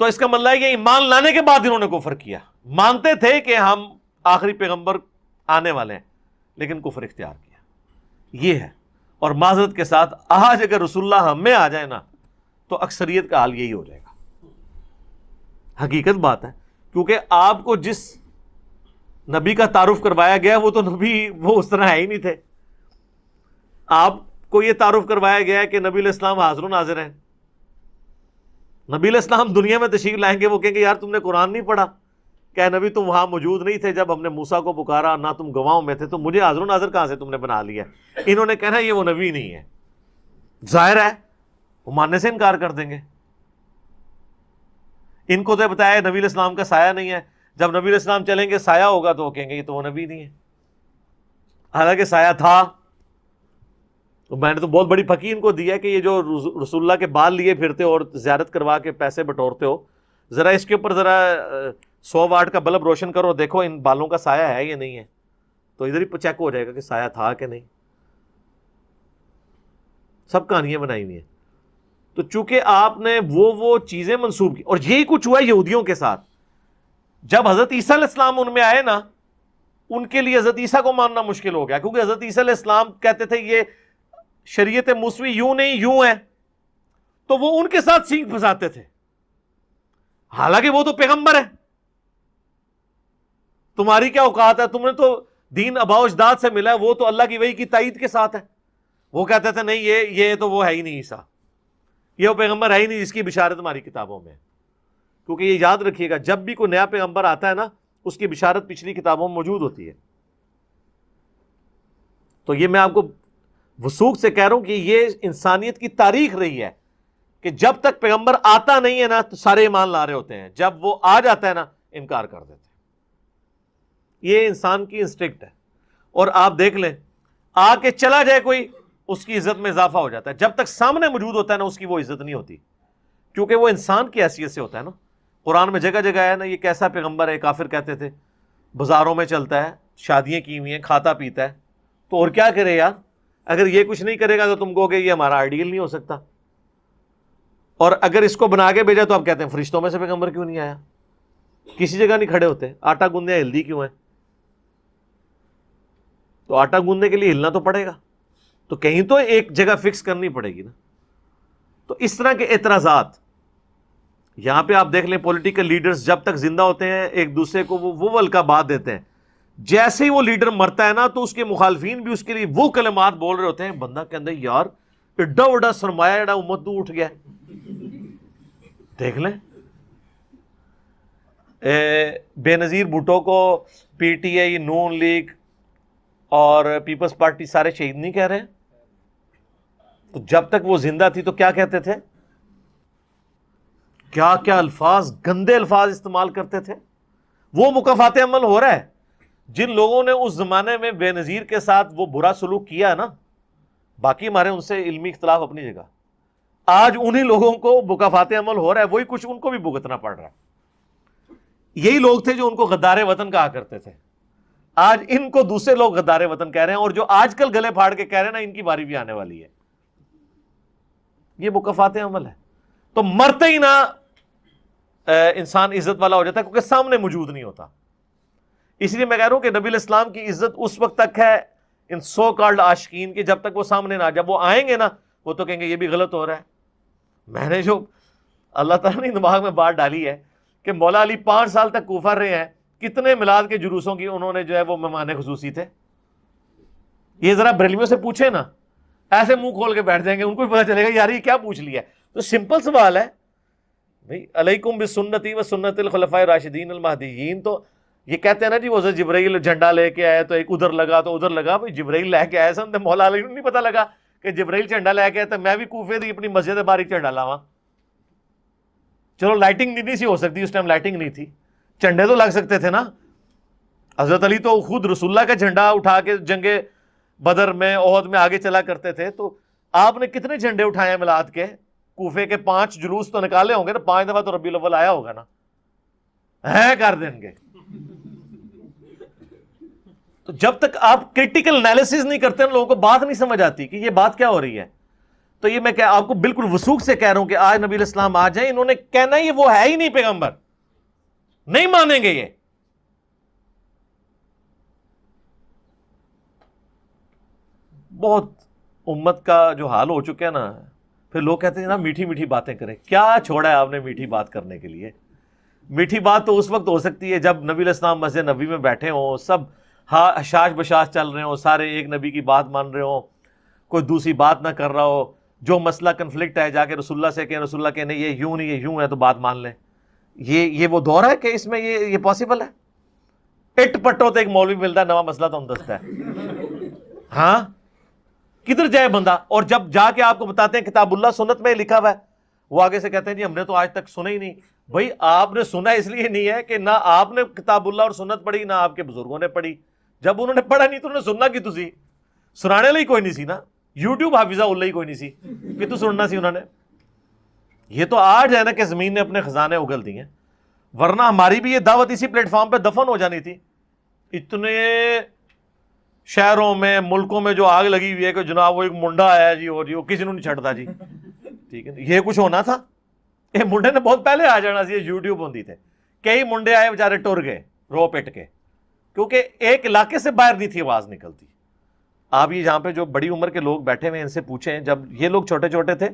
تو اس کا مطلب ہے کہ ایمان لانے کے بعد انہوں نے کفر کیا. مانتے تھے کہ ہم آخری پیغمبر آنے والے ہیں لیکن کفر اختیار کیا. یہ ہے. اور معذرت کے ساتھ آج اگر رسول اللہ ہم میں آ جائے نا تو اکثریت کا حال یہی ہو جائے گا. حقیقت بات ہے, کیونکہ آپ کو جس نبی کا تعارف کروایا گیا وہ تو نبی وہ اس طرح ہے ہی نہیں تھے. آپ کو یہ تعارف کروایا گیا ہے کہ نبی علیہ السلام حاضر و ناظر ہیں. نبی علیہ السلام دنیا میں تشریف لائیں گے, وہ کہیں گے یار تم نے قرآن نہیں پڑھا, کہ نبی تم وہاں موجود نہیں تھے جب ہم نے موسیٰ کو پکارا, نہ تم گواہوں میں تھے, تو مجھے حاضر و ناظر کہاں سے تم نے بنا لیا. انہوں نے کہنا یہ وہ نبی نہیں ہے. ظاہر ہے وہ ماننے سے انکار کر دیں گے. ان کو تو بتایا نبی علیہ السلام کا سایہ نہیں ہے, جب نبی علیہ السلام چلیں گے سایہ ہوگا تو وہ کہیں گے یہ تو وہ نبی نہیں ہے, حالانکہ سایہ تھا. تو میں نے تو بہت بڑی پھکی ان کو دی ہے کہ یہ جو رسول اللہ کے بال لیے پھرتے ہو اور زیارت کروا کے پیسے بٹورتے ہو, ذرا اس کے اوپر ذرا 100 واٹ کا بلب روشن کرو, دیکھو ان بالوں کا سایہ ہے یا نہیں ہے, تو ادھر ہی چیک ہو جائے گا کہ سایہ تھا کہ نہیں. سب کہانیاں بنائی ہوئی ہیں. تو چونکہ آپ نے وہ چیزیں منسوب کی, اور یہی کچھ ہوا یہودیوں کے ساتھ. جب حضرت عیسیٰ علیہ السلام ان میں آئے نا, ان کے لیے حضرت عیسیٰ کو ماننا مشکل ہو گیا, کیونکہ حضرت عیسیٰ علیہ السلام کہتے تھے یہ شریعت موسوی یوں نہیں یوں ہے, تو وہ ان کے ساتھ سینگ پھنساتے تھے. حالانکہ وہ تو پیغمبر ہے, تمہاری کیا اوقات ہے, تم نے تو دین آباء و اجداد سے ملا ہے, وہ تو اللہ کی وحی کی تائید کے ساتھ ہے. وہ کہتے تھے نہیں یہ تو وہ ہے ہی نہیں عیسیٰ, یہ وہ پیغمبر ہے ہی نہیں جس کی بشارت ہماری کتابوں میں ہے. کیونکہ یہ یاد رکھیے گا, جب بھی کوئی نیا پیغمبر آتا ہے نا اس کی بشارت پچھلی کتابوں میں موجود ہوتی ہے. تو یہ میں آپ کو وثوق سے کہہ رہا ہوں کہ یہ انسانیت کی تاریخ رہی ہے کہ جب تک پیغمبر آتا نہیں ہے نا تو سارے ایمان لا رہے ہوتے ہیں, جب وہ آ جاتا ہے نا انکار کر دیتے ہیں. یہ انسان کی انسٹنکٹ ہے. اور آپ دیکھ لیں, آ کے چلا جائے کوئی, اس کی عزت میں اضافہ ہو جاتا ہے. جب تک سامنے موجود ہوتا ہے نا اس کی وہ عزت نہیں ہوتی, کیونکہ وہ انسان کی حیثیت سے ہوتا ہے نا. قرآن میں جگہ جگہ ہے نا یہ کیسا پیغمبر ہے, کافر کہتے تھے. بازاروں میں چلتا ہے, شادیاں کی ہوئی ہیں, کھاتا پیتا ہے, تو اور کیا کرے یار, اگر یہ کچھ نہیں کرے گا تو تم کہو گے یہ ہمارا آئیڈیل نہیں ہو سکتا. اور اگر اس کو بنا کے بھیجا تو آپ کہتے ہیں فرشتوں میں سے پیغمبر کیوں نہیں آیا, کسی جگہ نہیں کھڑے ہوتے, آٹا گوندنے ہلدی کیوں ہے, تو آٹا گوندنے کے لیے ہلنا تو پڑے گا, تو کہیں تو ایک جگہ فکس کرنی پڑے گی نا. تو اس طرح کے اعتراضات یہاں پہ آپ دیکھ لیں, پولیٹیکل لیڈرز جب تک زندہ ہوتے ہیں ایک دوسرے کو وہ القا بات دیتے ہیں, جیسے ہی وہ لیڈر مرتا ہے نا تو اس کے مخالفین بھی اس کے لیے وہ کلمات بول رہے ہوتے ہیں, بندہ کہتا ہے یار ایڈا وڈا سرمایہ ایڈا امت تو اٹھ گیا. دیکھ لیں بے نظیر بھٹو کو پی ٹی آئی, نون لیگ اور پیپلز پارٹی سارے شہید نہیں کہہ رہے ہیں, تو جب تک وہ زندہ تھی تو کیا کہتے تھے, کیا کیا الفاظ, گندے الفاظ استعمال کرتے تھے. وہ مکافات عمل ہو رہا ہے. جن لوگوں نے اس زمانے میں بے نظیر کے ساتھ وہ برا سلوک کیا نا, باقی ہمارے ان سے علمی اختلاف اپنی جگہ, آج انہی لوگوں کو مکافات عمل ہو رہا ہے, وہی کچھ ان کو بھی بھگتنا پڑ رہا ہے. یہی لوگ تھے جو ان کو غدار وطن کہا کرتے تھے, آج ان کو دوسرے لوگ غدار وطن کہہ رہے ہیں, اور جو آج کل گلے پھاڑ کے کہہ رہے ہیں نا ان کی باری بھی آنے والی ہے. یہ مکافات عمل ہے. تو مرتے ہی نہ انسان عزت والا ہو جاتا ہے, کیونکہ سامنے موجود نہیں ہوتا. اس لیے میں کہہ رہا ہوں کہ نبی علیہ السلام کی عزت اس وقت تک ہے ان سو کالڈ عاشقین کی, جب تک وہ سامنے نہ, جب وہ آئیں گے نا وہ تو کہیں گے یہ بھی غلط ہو رہا ہے. میں نے جو اللہ تعالیٰ نے دماغ میں بات ڈالی ہے کہ مولا علی 5 سال تک کوفہ رہے ہیں, کتنے میلاد کے جلوسوں کی انہوں نے جو ہے وہ مہمان خصوصی تھے. یہ ذرا بریلویوں سے پوچھے نا, ایسے منہ کھول کے بیٹھ جائیں گے, ان کو بھی پتہ چلے گا یار یہ کیا پوچھ لیا. تو سمپل سوال ہے بھائی, علیکم بسنتی و سنت الخلفاء الراشدین المہدیین. تو یہ کہتے ہیں نا جی وہ جبرائیل جھنڈا لے کے آئے تو ایک ادھر لگا تو ادھر لگا. بھائی جبرائیل لے کے آئے سن, مولا علی کو نہیں پتہ لگا کہ جبرائیل جھنڈا لے کے آئے تو میں بھی کوفے دی اپنی مسجد باریک جھنڈا لاواں. چلو لائٹنگ نہیں سی ہو سکتی اس ٹائم, لائٹنگ نہیں تھی, جھنڈے تو لگ سکتے تھے نا. حضرت علی تو خود رسول اللہ کا جھنڈا اٹھا کے جنگ بدر میں احد میں آگے چلا کرتے تھے. تو آپ نے کتنے جھنڈے اٹھائے ہیں میلاد کے, کوفے کے 5 جلوس تو نکالے ہوں گے نا, 5 دفعہ تو ربیع الاول آیا ہوگا نا, ہے کر دیں گے. تو جب تک آپ کریٹیکل انالیسز نہیں کرتے نا لوگوں کو بات نہیں سمجھ آتی کہ یہ بات کیا ہو رہی ہے. تو یہ میں آپ کو بالکل وثوق سے کہہ رہا ہوں کہ آج نبی علیہ السلام آ جائیں، انہوں نے کہنا یہ وہ ہے ہی نہیں پیغمبر، نہیں مانیں گے یہ. بہت امت کا جو حال ہو چکا ہے نا، پھر لوگ کہتے ہیں نا میٹھی میٹھی باتیں کریں. کیا چھوڑا ہے آپ نے میٹھی بات کرنے کے لیے؟ میٹھی بات تو اس وقت ہو سکتی ہے جب نبی علیہ السلام مسجد نبی میں بیٹھے ہوں، سب حشاش بشاش چل رہے ہوں، سارے ایک نبی کی بات مان رہے ہوں، کوئی دوسری بات نہ کر رہا ہو. جو مسئلہ کنفلکٹ ہے جا کے رسول اللہ سے کہیں، رسول اللہ کہنے یہ یوں نہیں، یہ یوں ہے، تو بات مان لیں. یہ وہ دور ہے کہ اس میں یہ پاسبل ہے؟ اٹ پٹو تو ایک مولوی ملتا ہے، نواں مسئلہ تو ہم دستا ہے. ہاں کدھر جائے بندہ؟ اور جب جا کے آپ کو بتاتے ہیں کتاب اللہ سنت میں لکھا ہوا ہے، وہ آگے سے کہتے ہیں جی ہم نے تو آج تک سنا ہی نہیں. بھائی آپ نے سنا اس لیے نہیں ہے کہ نہ آپ نے کتاب اللہ اور سنت پڑھی، نہ آپ کے بزرگوں نے پڑھی. جب انہوں نے پڑھا نہیں تو انہوں نے سننا کی تسی سنانے لئی کوئی نہیں سی نا. یوٹیوب حافظہ اللہ ہی کوئی نہیں سی کہ تو سننا سی انہوں نے. یہ تو آج ہے نا کہ زمین نے اپنے خزانے اگل دی ہیں، ورنہ ہماری بھی یہ دعوت اسی پلیٹ فارم پہ دفن ہو جانی تھی. اتنے شہروں میں ملکوں میں جو آگ لگی ہوئی ہے کہ جناب وہ ایک منڈا آیا جی اور جی وہ کسی نے نہیں چھڑتا جی، ٹھیک ہے. یہ کچھ ہونا تھا؟ یہ منڈے نے بہت پہلے آ جانا سی. یوٹیوب ہوتی تھے، کئی منڈے آئے بیچارے ٹر گئے رو پٹ کے، کیونکہ ایک علاقے سے باہر نہیں تھی آواز نکلتی. آپ یہ جہاں پہ جو بڑی عمر کے لوگ بیٹھے ہوئے ان سے پوچھیں، جب یہ لوگ چھوٹے چھوٹے تھے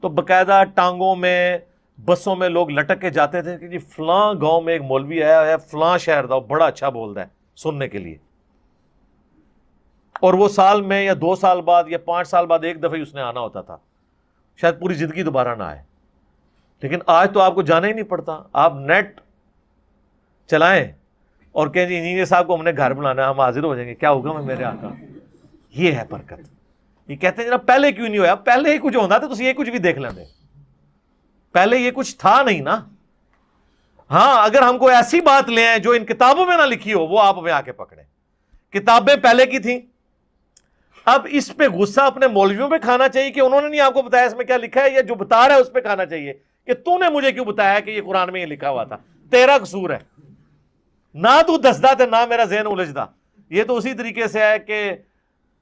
تو باقاعدہ ٹانگوں میں بسوں میں لوگ لٹک کے جاتے تھے کہ جی فلاں گاؤں میں ایک مولوی آیا ہے، فلاں شہر دا بڑا اچھا بولتا ہے، سننے کے لیے. اور وہ سال میں یا 2 سال بعد یا 5 سال بعد ایک دفعہ ہی اس نے آنا ہوتا تھا، شاید پوری زندگی دوبارہ نہ آئے. لیکن آج تو آپ کو جانا ہی نہیں پڑتا، آپ نیٹ چلائیں اور کہیں جی انجینئر صاحب کو ہم نے گھر بنانا ہے، ہم حاضر ہو جائیں گے، کیا ہوگا میں میرے آقا. یہ ہے برکت. یہ کہتے ہیں جناب پہلے کیوں نہیں ہوا؟ پہلے ہی کچھ ہوتا تو یہ کچھ بھی دیکھ لیندے، پہلے یہ کچھ تھا نہیں نا. ہاں اگر ہم کو ایسی بات لے آئیں جو ان کتابوں میں نہ لکھی ہو، وہ آپ ہمیں آ کے پکڑیں. کتابیں پہلے کی تھیں. اب اس پہ غصہ اپنے مولویوں پہ کھانا چاہیے کہ انہوں نے نہیں آپ کو بتایا اس میں کیا لکھا ہے، یا جو بتا رہا ہے اس پہ کھانا چاہیے کہ تو نے مجھے کیوں بتایا کہ یہ قرآن میں یہ لکھا ہوا تھا، تیرا قصور ہے. نہ تو دسدا تھا نہ میرا ذہن الجھدا. یہ تو اسی طریقے سے ہے کہ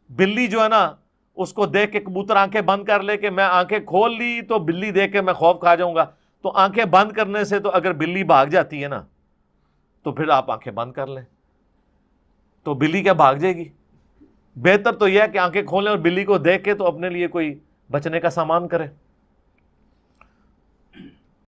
بلی جو ہے نا اس کو دیکھ کے کبوتر آنکھیں بند کر لے کہ میں آنکھیں کھول لی تو بلی دیکھ کے میں خوف کھا جاؤں گا. تو آنکھیں بند کرنے سے تو اگر بلی بھاگ جاتی ہے نا تو پھر آپ آنکھیں بند کر لیں، تو بلی کیا بھاگ جائے گی؟ بہتر تو یہ ہے کہ آنکھیں کھولیں اور بلی کو دیکھ کے تو اپنے لیے کوئی بچنے کا سامان کریں.